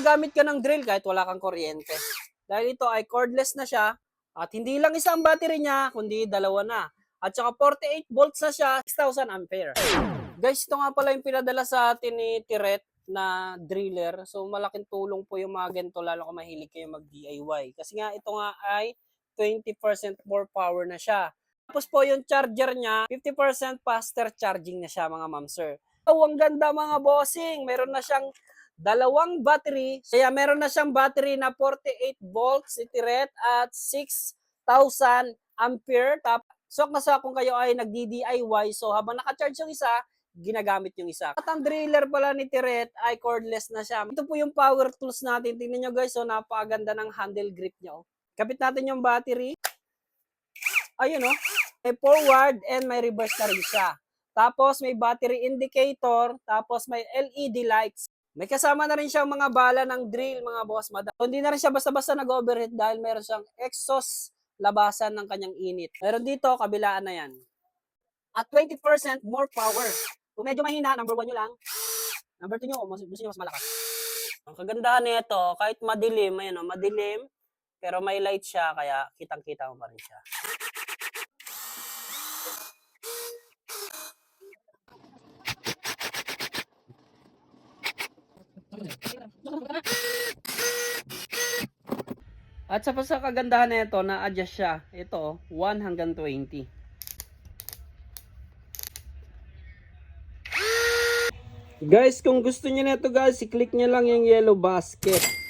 gagamit ka ng drill kahit wala kang kuryente. Dahil ito ay cordless na siya at hindi lang isa ang battery niya kundi dalawa na. At saka 48 volts na siya, 6,000 ampere. Guys, ito nga pala yung pinadala sa atin ni Tiret na driller. So malaking tulong po yung mga ganito lalo kung mahilig kayo mag-DIY. Kasi nga ito nga ay 20% more power na siya. Tapos po yung charger niya, 50% faster charging na siya mga ma'am sir. Oh, ang ganda mga bossing. Meron na siyang dalawang battery. Kaya meron na siyang battery na 48 volts si Tiret at 6,000 ampere. Sok na sa kung kayo ay nagdi-DIY. So habang naka-charge yung isa, ginagamit yung isa. At ang driller pala ni Tiret ay cordless na siya. Ito po yung power tools natin. Tingnan nyo guys, so napakaganda ng handle grip niya. Oh. Kapit natin yung battery. Ayun oh. May forward and may reverse na rin siya. Tapos may battery indicator, tapos may LED lights. May kasama na rin siyang mga bala ng drill, mga boss madam. So, hindi na rin siya basta-basta nag-overheat dahil meron siyang exhaust labasan ng kanyang init. Meron dito, kabilaan na yan. At 20% more power. Kung medyo mahina, number 1 nyo lang. Number 2 nyo, gusto nyo mas malakas. Ang kagandahan nito, kahit madilim, ayan o, madilim, pero may light siya, kaya kitang-kita mo pa rin siya. At sa kagandahan nito, na-adjust siya. Ito, 1 hanggang 20. Guys, kung gusto niyo nito guys, i-click niyo lang yung yellow basket.